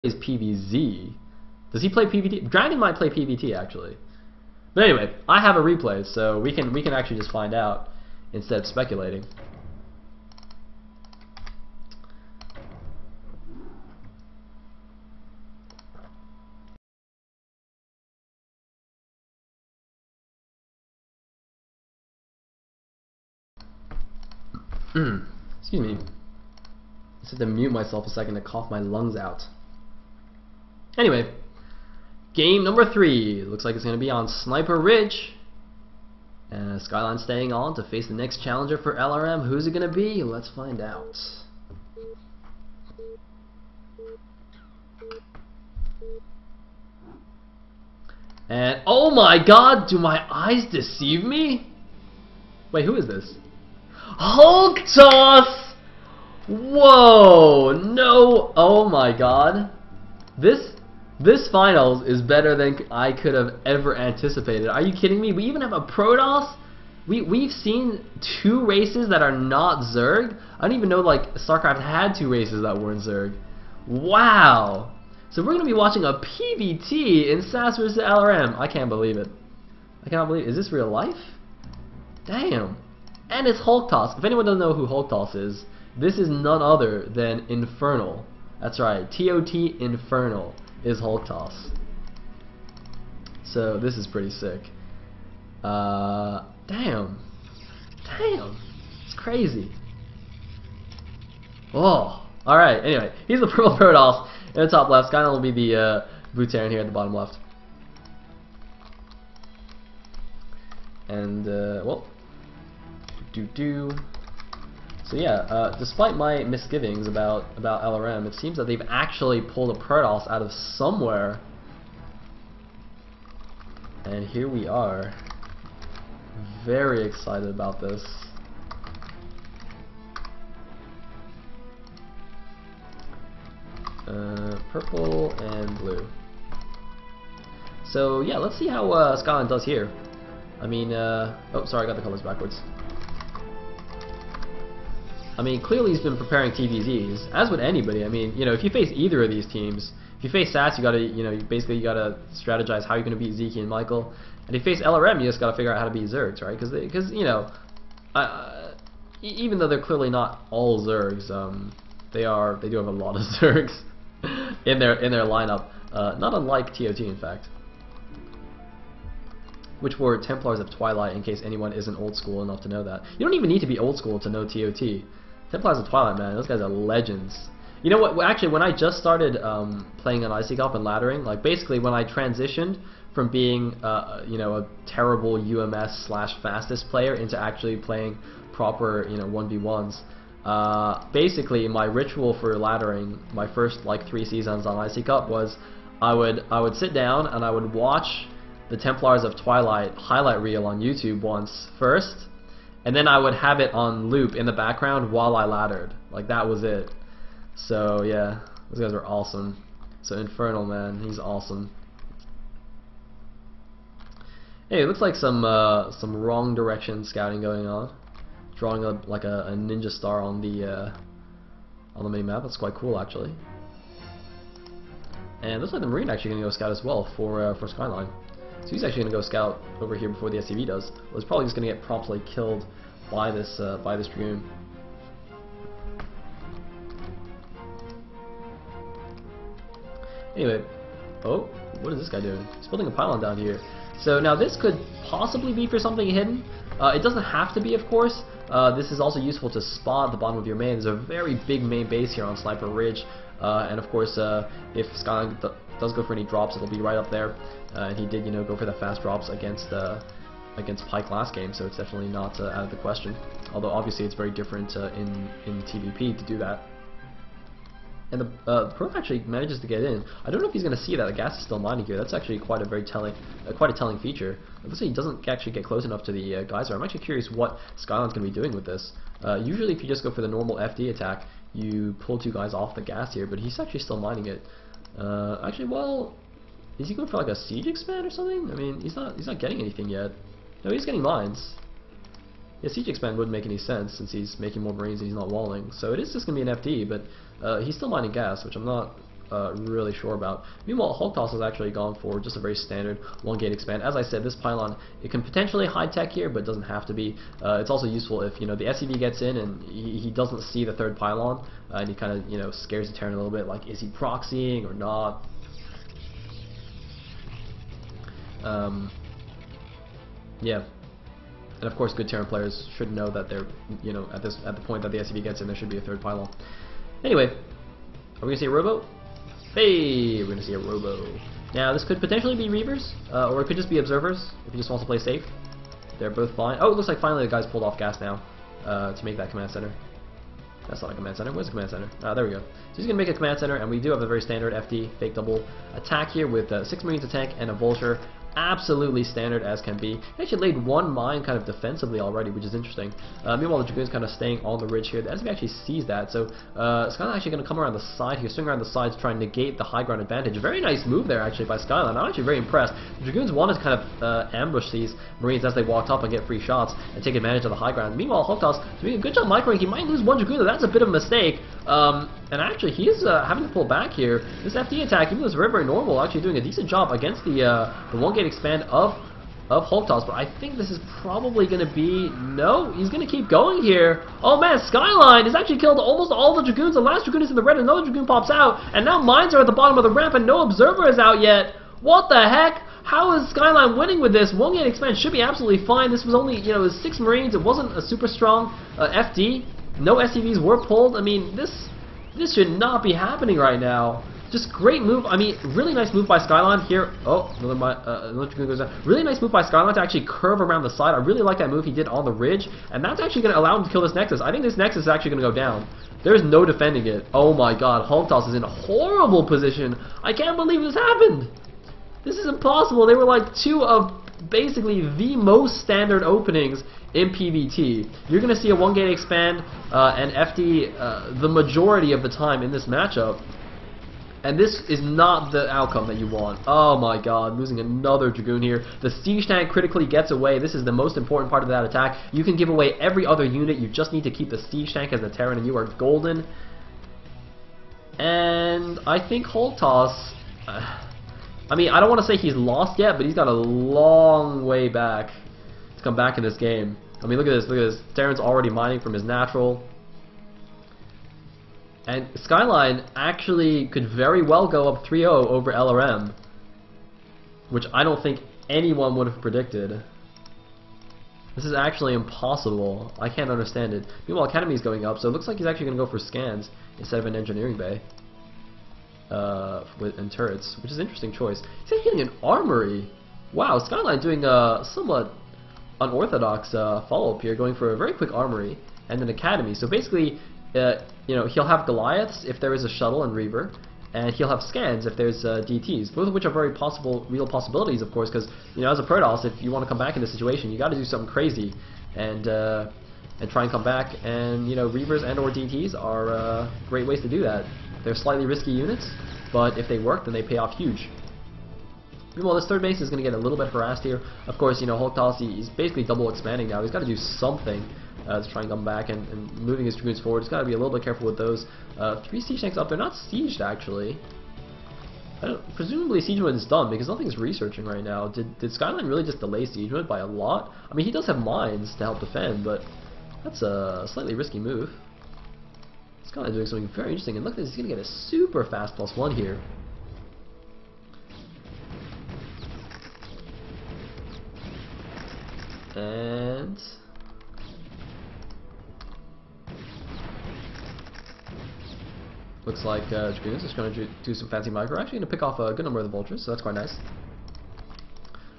plays PvZ. Does he play PvT? Dragon might play PvT actually. But anyway, I have a replay, so we can actually just find out instead of speculating. Excuse me. I just had to mute myself a second to cough my lungs out. Anyway, game number 3. Looks like it's going to be on Sniper Ridge. Skyline staying on to face the next challenger for LRM. Who's it going to be? Let's find out. And oh my god, do my eyes deceive me? Wait, who is this? Hulk Toss! Whoa! No! Oh my god. This finals is better than I could have ever anticipated. Are you kidding me? We even have a Protoss? We've seen 2 races that are not Zerg? I don't even know like StarCraft had 2 races that weren't Zerg. Wow! So we're going to be watching a PvT in SAS vs LRM. I can't believe it. I cannot believe it. Is this real life? Damn. And it's Hulk Toss. If anyone doesn't know who Hulk Toss is, this is none other than Infernal. That's right. TOT Infernal is Hulk Toss. So this is pretty sick. Damn. Damn. It's crazy. Oh. Alright, anyway. He's the purple Protoss in the top left. Skyline will be the Bhutan here at the bottom left. And, well. So yeah, despite my misgivings about LRM, it seems that they've actually pulled a Protoss out of somewhere. And here we are. Very excited about this. Purple and blue. So yeah, let's see how Skyline does here. I mean, oh sorry, I got the colors backwards. I mean, clearly he's been preparing TVZs, as would anybody. I mean, you know, if you face either of these teams, if you face SAS, you gotta, you know, basically you gotta strategize how you're gonna beat Zeke and Michael. And if you face LRM, you just gotta figure out how to beat Zergs, right? Because you know, even though they're clearly not all Zergs, they do have a lot of Zergs in their lineup. Not unlike TOT, in fact. Which were Templars of Twilight, in case anyone isn't old school enough to know that. You don't even need to be old school to know TOT. Templars of Twilight, man, those guys are legends. You know what, actually, when I just started playing on Icy Cup and laddering, like basically when I transitioned from being you know, a terrible UMS / fastest player into actually playing proper, you know, 1v1s, basically my ritual for laddering my first like 3 seasons on Icy Cup was I would sit down and I would watch the Templars of Twilight highlight reel on YouTube once first, and then I would have it on loop in the background while I laddered. Like that was it. So yeah, those guys are awesome. So Infernal, man, he's awesome. Hey, it looks like some wrong direction scouting going on. Drawing like a ninja star on the mini map. That's quite cool actually. And it looks like the Marine actually gonna go scout as well for Skyline. So he's actually going to go scout over here before the SCV does. Well, he's probably just going to get promptly killed by this Dragoon. Anyway, oh, what is this guy doing? He's building a pylon down here. So now this could possibly be for something hidden. It doesn't have to be, of course. This is also useful to spot the bottom of your main. There's a very big main base here on Sniper Ridge. And of course, if Skyline does go for any drops, it'll be right up there. And he did, you know, go for the fast drops against Pike last game, so it's definitely not out of the question. Although obviously it's very different in TVP to do that. And the Pro actually manages to get in. I don't know if he's going to see that the gas is still mining here. That's actually quite a telling feature. It looks like he doesn't actually get close enough to the geyser. I'm actually curious what Skyline's going to be doing with this. Usually if you just go for the normal FD attack, you pull 2 guys off the gas here, but he's actually still mining it. Actually, well, is he going for like a siege expand or something? I mean, he's not getting anything yet. No, he's getting mines. Yeah, siege expand wouldn't make any sense since he's making more marines and he's not walling. So it is just going to be an FD, but he's still mining gas, which I'm not really sure about. Meanwhile, Hulk Toss has actually gone for just a very standard one gate expand. As I said, this pylon, it can potentially high tech here, but doesn't have to be. It's also useful if, you know, the SCV gets in and he doesn't see the third pylon, and he kind of, you know, scares the Terran a little bit, like, is he proxying or not? Yeah. And of course, good Terran players should know that they're, you know, at the point that the SCV gets in, there should be a third pylon. Anyway, are we gonna see a robo? Hey, we're gonna see a robo. Now, this could potentially be Reavers, or it could just be Observers if he just wants to play safe. They're both fine. Oh, it looks like finally the guy's pulled off gas now to make that command center. That's not a command center. Where's the command center? There we go. So he's gonna make a command center, and we do have a very standard FD fake double attack here with 6 Marines a tank and a Vulture. Absolutely standard as can be. He actually laid one mine kind of defensively already, which is interesting. Meanwhile, the Dragoon's kind of staying on the ridge here. The SB actually sees that, so Skyline actually going to come around the side here, swing around the side to try and negate the high ground advantage. Very nice move there actually by Skyline. I'm actually very impressed. The Dragoons wanted to kind of ambush these Marines as they walked up and get free shots and take advantage of the high ground. Meanwhile, Hulktoss doing a good job microing. He might lose one Dragoon, though. That's a bit of a mistake. And actually, he's having to pull back here. This FD attack, even though it's very, very normal, actually doing a decent job against the one gate expand of Hulktoss. But I think this is probably going to be... No, he's going to keep going here. Oh man, Skyline has actually killed almost all the Dragoons. The last Dragoon is in the red, another Dragoon pops out, and now mines are at the bottom of the ramp, and no Observer is out yet. What the heck? How is Skyline winning with this? One gate expand should be absolutely fine. This was only, you know, it was 6 Marines. It wasn't a super strong FD. No SCVs were pulled. I mean, this should not be happening right now. Just great move. I mean, really nice move by Skyline here. Oh, another Dragoon goes down. Really nice move by Skyline to actually curve around the side. I really like that move he did on the ridge, and that's actually going to allow him to kill this Nexus. I think this Nexus is actually going to go down. There's no defending it. Oh my god, Hulktoss is in a horrible position. I can't believe this happened. This is impossible. They were like 2 of basically the most standard openings in PvT. You're going to see a one gate expand and FD the majority of the time in this matchup. And this is not the outcome that you want. Oh my god, losing another Dragoon here. The Siege Tank critically gets away. This is the most important part of that attack. You can give away every other unit. You just need to keep the Siege Tank as a Terran, and you are golden. And I think Hulktoss... I mean, I don't want to say he's lost yet, but he's got a long way back to come back in this game. I mean, look at this. Look at this. Terran's already mining from his natural. And Skyline actually could very well go up 3-0 over LRM, which I don't think anyone would have predicted. This is actually impossible. I can't understand it. Meanwhile, Academy is going up, so it looks like he's actually going to go for scans instead of an engineering bay and turrets, which is an interesting choice. He's actually getting an armory. Wow, Skyline doing a somewhat unorthodox follow-up here, going for a very quick armory and an academy. So basically, you know, he'll have Goliaths if there is a shuttle and Reaver, and he'll have scans if there's DTs, both of which are very real possibilities, of course, because, you know, as a Protoss, if you want to come back in this situation, you got to do something crazy and try and come back. And, you know, Reavers and or DTs are great ways to do that. They're slightly risky units, but if they work, then they pay off huge. Meanwhile, this third base is going to get a little bit harassed here. Of course, you know, Hulktoss, he's basically double expanding now. He's got to do something to try and come back and moving his Dragoons forward. He's got to be a little bit careful with those. 3 siege tanks up. They're not sieged, actually. Presumably Siegewood is done because nothing's researching right now. Did Skyline really just delay Siegewood by a lot? I mean, he does have mines to help defend, but that's a slightly risky move. Skyline's doing something very interesting, and look at this, he's going to get a super fast +1 here. And looks like Dragoons is going to do some fancy micro. Actually going to pick off a good number of the Vultures, so that's quite nice.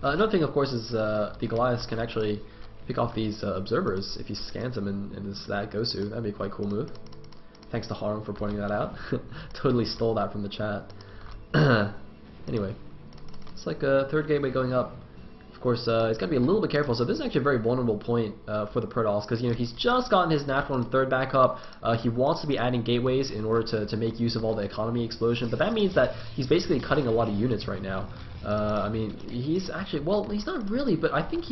Another thing, of course, is the Goliaths can actually pick off these Observers if he scans them in that Gosu. That'd be a quite cool move. Thanks to Harm for pointing that out. Totally stole that from the chat. Anyway, it's like a third gateway going up. Of course, he's got to be a little bit careful. So this is actually a very vulnerable point for the Protoss, because, you know, he's just gotten his natural and third back up. He wants to be adding gateways in order to make use of all the economy explosion, but that means that he's basically cutting a lot of units right now. I mean, he's actually, well, he's not really, but I think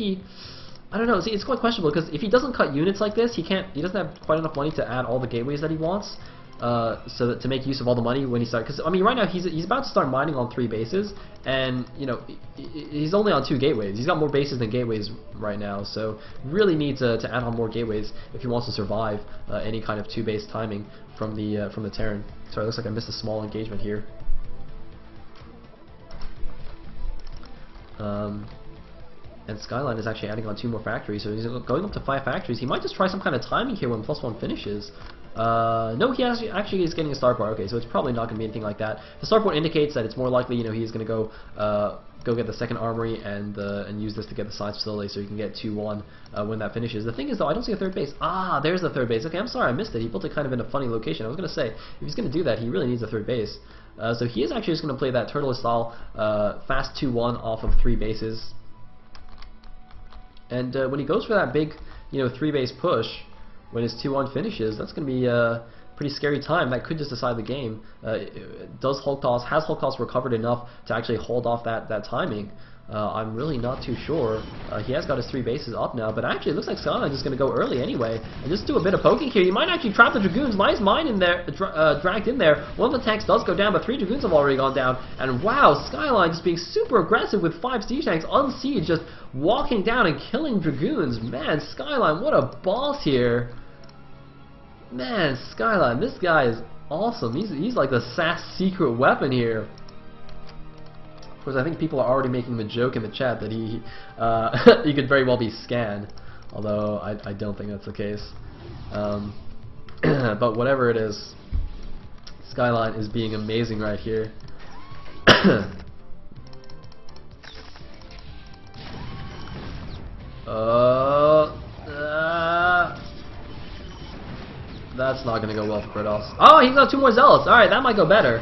I don't know. See, it's quite questionable, because if he doesn't cut units like this, he doesn't have quite enough money to add all the gateways that he wants. so that to make use of all the money when he starts. Because I mean, right now he's about to start mining on 3 bases, and you know he's only on 2 gateways. He's got more bases than gateways right now, so really needs to add on more gateways if he wants to survive any kind of 2-base timing from the Terran. Sorry, it looks like I missed a small engagement here. And Skyline is actually adding on 2 more factories, so he's going up to 5 factories. He might just try some kind of timing here when +1 finishes. No, he actually is getting a starport. Okay, so it's probably not going to be anything like that. The starport indicates that it's more likely, you know, he's going to go get the second armory and use this to get the science facility, so he can get 2-1 when that finishes. The thing is, though, I don't see a 3rd base. Ah, there's the 3rd base. Okay, I'm sorry, I missed it. He built it kind of in a funny location. I was going to say, if he's going to do that, he really needs a 3rd base. So he is actually just going to play that turtle style fast 2-1 off of 3 bases. And when he goes for that big, you know, 3-base push, when his 2-1 finishes, that's going to be a pretty scary time. That could just decide the game. Has Hulk Toss recovered enough to actually hold off that timing? I'm really not too sure. He has got his 3 bases up now, but actually it looks like Skyline is going to go early anyway and just do a bit of poking here. He might actually trap the Dragoons. Nice mine in there, dragged in there. One of the tanks does go down, but 3 Dragoons have already gone down. And wow, Skyline just being super aggressive with 5 siege tanks on siege, just walking down and killing Dragoons. Man, Skyline, what a boss here. Man, Skyline, this guy is awesome. He's like the SAS secret weapon here. Of course, I think people are already making the joke in the chat that he could very well be scanned, although I don't think that's the case. But whatever it is, Skyline is being amazing right here. That's not going to go well for Kratos. Oh, he's got 2 more Zealots. Alright, that might go better.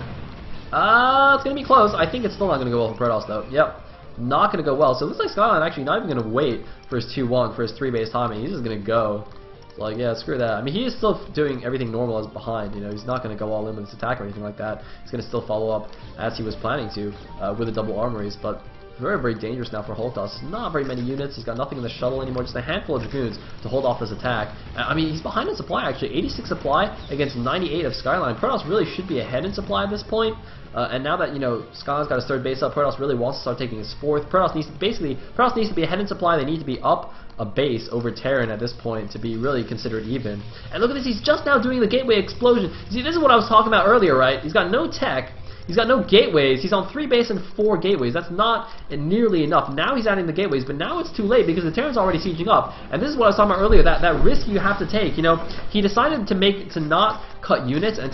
It's going to be close. I think it's still not going to go well for Kratos, though. Yep. Not going to go well. So it looks like Skyline actually not even going to wait for his 2-1, for his 3-base timing. He's just going to go. So like, yeah, screw that. I mean, he is still doing everything normal as behind. You know, he's not going to go all in with his attack or anything like that. He's going to still follow up as he was planning to with the double armories, but very, very dangerous now for Holtos. Not very many units. He's got nothing in the shuttle anymore. Just a handful of Dragoons to hold off this attack. I mean, he's behind in supply, actually. 86 supply against 98 of Skyline. Protoss really should be ahead in supply at this point. And now that, you know, Skyline's got his 3rd base up, Protoss really wants to start taking his 4th. Protoss needs to be ahead in supply. They need to be up a base over Terran at this point to be really considered even. And look at this. He's just now doing the gateway explosion. See, this is what I was talking about earlier, right? He's got no tech. He's got no gateways. He's on 3 base and 4 gateways. That's not nearly enough. Now he's adding the gateways, but now it's too late because the Terran's already sieging up. And this is what I was talking about earlier, that risk you have to take. You know, he decided to not cut units and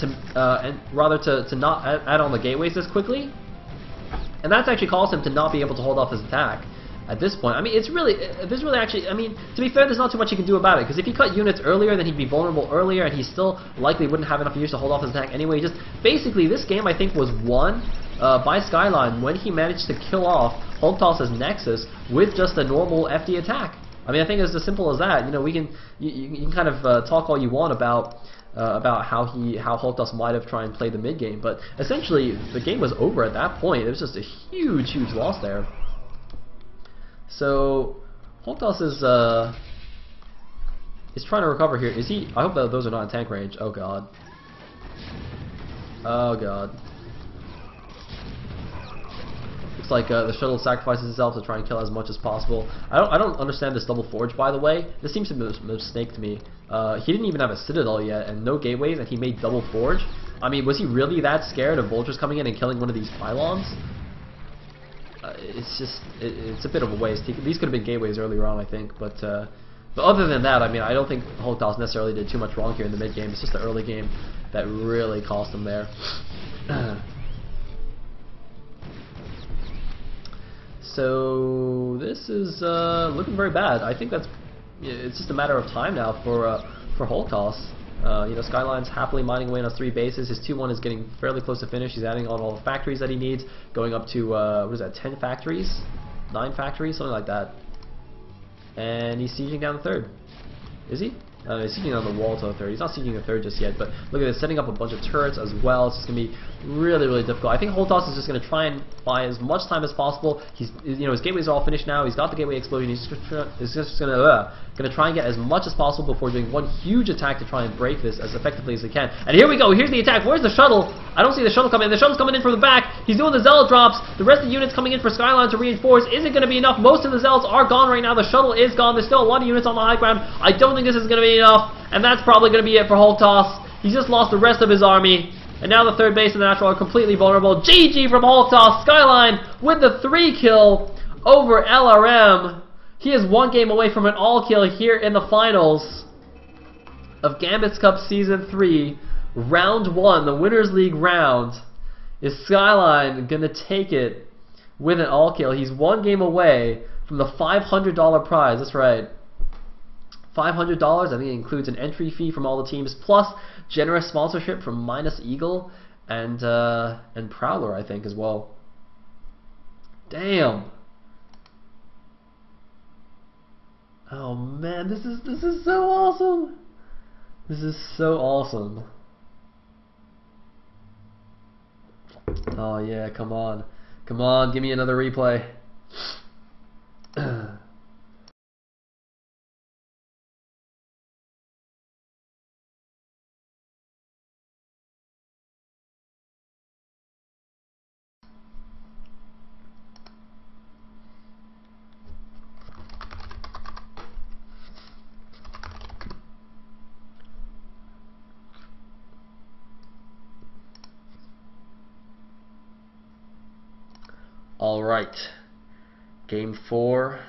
rather to not add on the gateways this quickly. And that's actually caused him to not be able to hold off his attack at this point. I mean, I mean, to be fair, there's not too much he can do about it, because if he cut units earlier, then he'd be vulnerable earlier, and he still likely wouldn't have enough units to hold off his attack anyway. Just basically, this game, I think, was won by Skyline when he managed to kill off Hulk-Toss's Nexus with just a normal FD attack. I mean, I think it's as simple as that. You know, you can kind of talk all you want about how Hulk-Toss might have tried and played the mid game, but essentially the game was over at that point. It was just a huge loss there. So Hulk-Toss is trying to recover here. Is he? I hope that those are not in tank range. Oh god. Oh god. Looks like the shuttle sacrifices itself to try and kill as much as possible. I don't understand this double forge, by the way. This seems to be a mistake to me. He didn't even have a citadel yet and no gateways, and he made double forge. I mean, was he really that scared of vultures coming in and killing one of these pylons? It's a bit of a waste. These could have been gateways earlier on, I think, but other than that, I mean, I don't think Hulk-Toss necessarily did too much wrong here in the mid game. It's just the early game that really cost him there. So this is looking very bad. I think it's just a matter of time now for Hulk-Toss. You know, Skyline's happily mining away on his 3 bases. His 2-1 is getting fairly close to finish. He's adding on all the factories that he needs, going up to, what is that, 10 factories? 9 factories? Something like that. And he's sieging down the 3rd. Is he? He's sieging on the wall to the 3rd. He's not sieging the 3rd just yet, but look at this, setting up a bunch of turrets as well. It's just going to be Really, really difficult. I think Holtos is just going to try and buy as much time as possible. His gateways are all finished now. He's got the gateway explosion. He's just going to try and get as much as possible before doing one huge attack to try and break this as effectively as he can. And here we go. Here's the attack. Where's the shuttle? I don't see the shuttle coming in. The shuttle's coming in from the back. He's doing the zealot drops. The rest of the units coming in for Skyline to reinforce. Is it going to be enough? Most of the zealots are gone right now. The shuttle is gone. There's still a lot of units on the high ground. I don't think this is going to be enough. And that's probably going to be it for Holtos. He's just lost the rest of his army. And now the third base and the natural are completely vulnerable. GG from Holtos. Skyline with the 3 kill over LRM. He is 1 game away from an all kill here in the finals of Gambits Cup Season 3. Round 1, the Winners League round. Is Skyline going to take it with an all kill? He's 1 game away from the $500 prize. That's right. $500, I think it includes an entry fee from all the teams, plus generous sponsorship from Minus Eagle and Prowler, I think, as well. Damn. Oh man, this is so awesome. This is so awesome. Oh yeah, come on. Come on, give me another replay. All right, game 4.